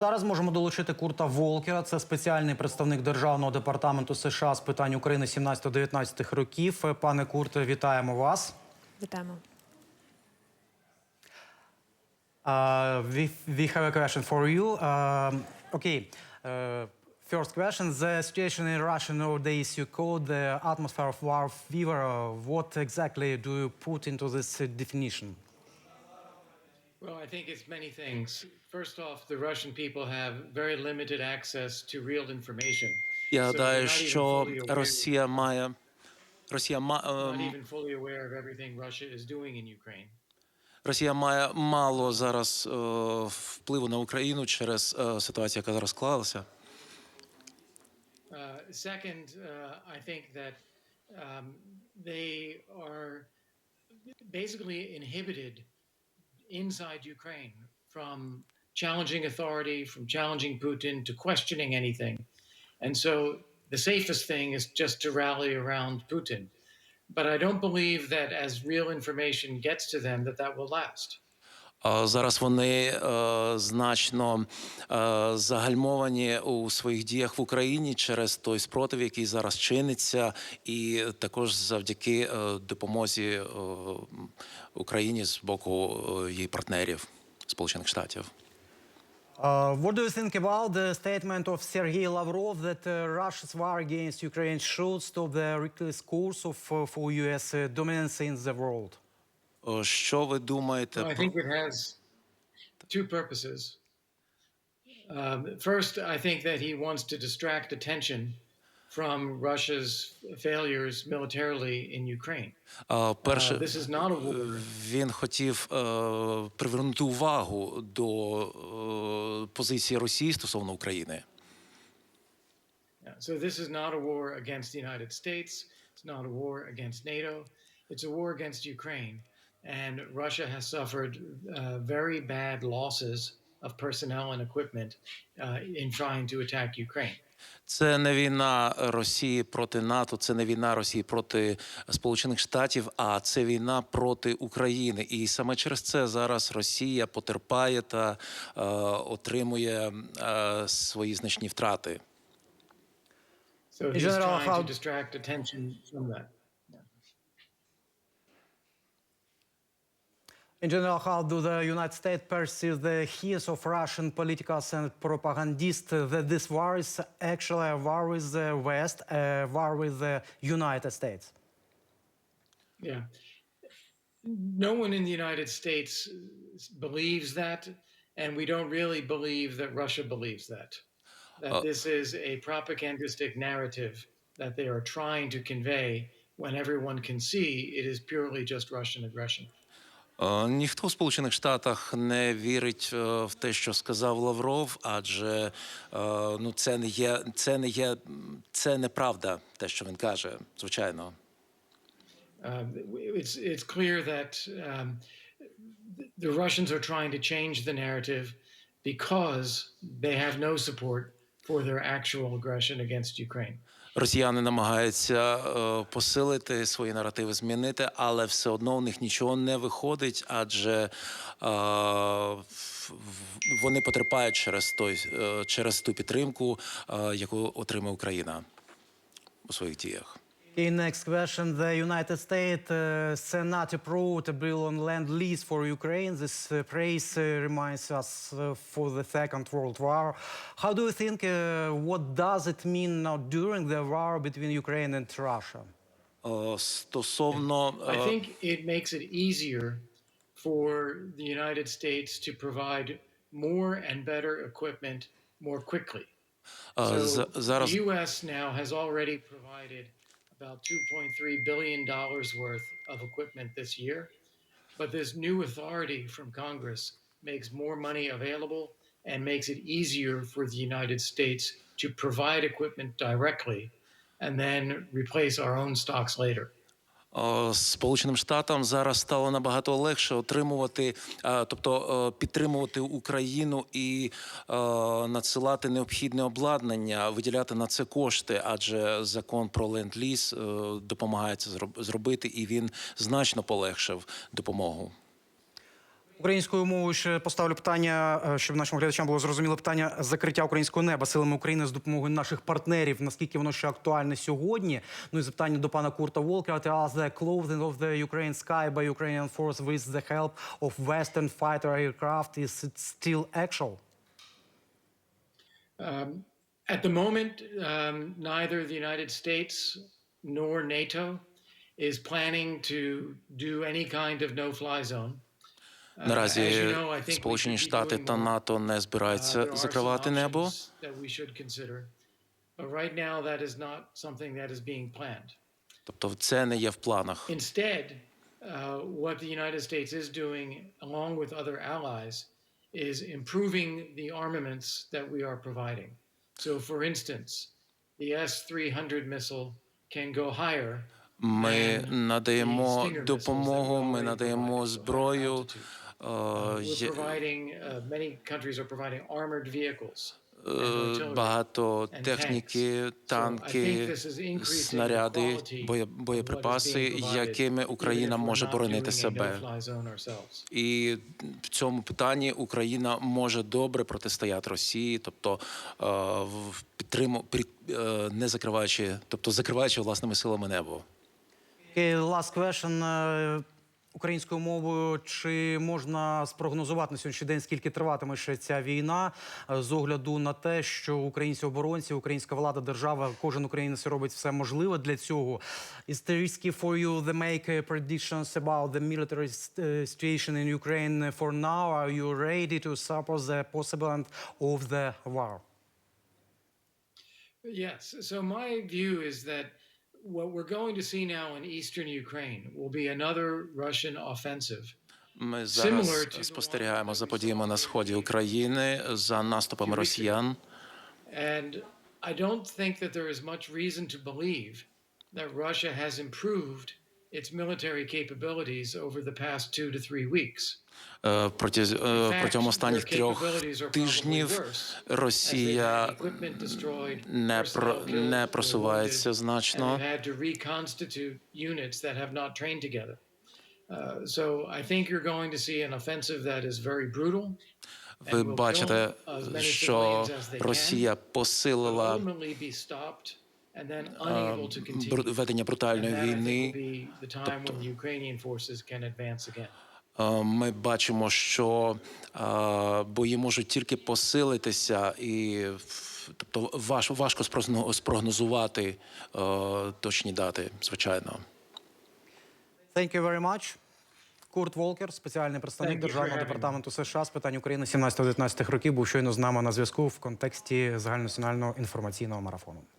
Зараз можемо долучити Курта Волкера. Це спеціальний представник Державного департаменту США з питань України 17-19 років. Пане Курте, вітаємо вас. Вітаємо. We have a question for you. First question. The situation in Russia nowadays you call the atmosphere of war fever. What exactly do you put into this definition? Well, I think it's many things. First off, the Russian people have very limited access to real information. Я гадаю, що Росія має мало зараз впливу на Україну через ситуацію, яка зараз склалася. Second, I think that they are basically inhibited inside Ukraine from challenging authority, from challenging Putin, to questioning anything. And so the safest thing is just to rally around Putin. But I don't believe that as real information gets to them, that will last. Зараз вони значно загальмовані у своїх діях в Україні через той спротив, який зараз чиниться, і також завдяки допомозі Україні з боку її партнерів, Сполучених Штатів. What do you think about the statement of Sergei Lavrov that Russia's war against Ukraine should stop the reckless course for U.S. dominance in the world? Що ви думаєте? I think it has two purposes. First, I think that he wants to distract attention from Russia's failures militarily in Ukraine. Перше, This is not a war. Він хотів привернути увагу до позиції Росії стосовно України. So this is not a war against the United States. It's not a war against NATO. It's a war against Ukraine. And Russia has suffered very bad losses of personnel and equipment in trying to attack Ukraine. Це не війна Росії проти НАТО, це не війна Росії проти Сполучених Штатів, а це війна проти України. І саме через це зараз Росія потерпає та отримує свої значні втрати. So he's trying to distract attention from that. In general, how do the United States perceive the hints of Russian politicals and propagandists that this war is actually a war with the West, a war with the United States? Yeah. No one in the United States believes that, and we don't really believe that Russia believes that. That this is a propagandistic narrative that they are trying to convey when everyone can see it is purely just Russian aggression. Ніхто в Сполучених Штатах не вірить в те, що сказав Лавров, адже це неправда, те, що він каже, звичайно. It's clear that the Russians are trying to change the narrative because they have no support for their actual aggression against Ukraine. Росіяни намагаються посилити свої наративи, змінити, але все одно у них нічого не виходить, адже вони потерпають через ту підтримку, яку отримує Україна у своїх діях. Okay, next question. The United States Senate approved a bill on land lease for Ukraine. This praise reminds us for the Second World War. How do you think, what does it mean now during the war between Ukraine and Russia? I think it makes it easier for the United States to provide more and better equipment more quickly. So the U.S. now has already provided about $2.3 billion worth of equipment this year. But this new authority from Congress makes more money available and makes it easier for the United States to provide equipment directly and then replace our own stocks later. Сполученим Штатам зараз стало набагато легше отримувати, тобто підтримувати Україну і надсилати необхідне обладнання, виділяти на це кошти, адже закон про ленд-ліз допомагає це зробити, і він значно полегшив допомогу. Українською мовою ще поставлю питання, щоб нашим глядачам було зрозуміло питання закриття українського неба силами України з допомогою наших партнерів. Наскільки воно ще актуальне сьогодні? Ну і запитання до пана Курта Волкера. As the clothing of the Ukraine sky by Ukrainian force with the help of Western fighter aircraft is it still actual? At the moment, neither the United States nor NATO is planning to do any kind of no-fly zone. Наразі Сполучені Штати та НАТО не збираються закривати небо. Тобто це не є в планах. Instead, what the United States is doing, along with other allies, is improving the armaments that we are providing. So, for instance, the S-300 missile can go higher. Ми надаємо допомогу, ми надаємо зброю. Багато техніки, танки, снаряди, боєприпаси, якими Україна може боронити себе. І в цьому питанні Україна може добре протистояти Росії, тобто не закриваючи, тобто закриваючи власними силами небо. Last question. Українською мовою, чи можна спрогнозувати на сьогоднішній день, скільки триватиме ще ця війна, з огляду на те, що українці оборонці, українська влада, держава, кожен українець робить все можливе для цього. Is it risky for you to make predictions about the military situation in Ukraine for now? Are you ready to support the possible end of the war? Yes. So my view is that what we're going to see now in eastern Ukraine will be another Russian offensive. Ми зараз спостерігаємо за подіями на сході України, за наступами росіян. And I don't think that there is much reason to believe that Russia has improved its military capabilities over the past 2 to 3 weeks. Протягом останніх 3 тижнів Росія не просувається значно. Ви бачите, що Росія посилила ведення брутальної війни. Ми бачимо, що бої можуть тільки посилитися, і тобто важко спрогнозувати точні дати, звичайно. Thank you very much. Курт Волкер, спеціальний представник Державного департаменту США з питань України 17-19 років, був щойно з нами на зв'язку в контексті загальнонаціонального інформаційного марафону.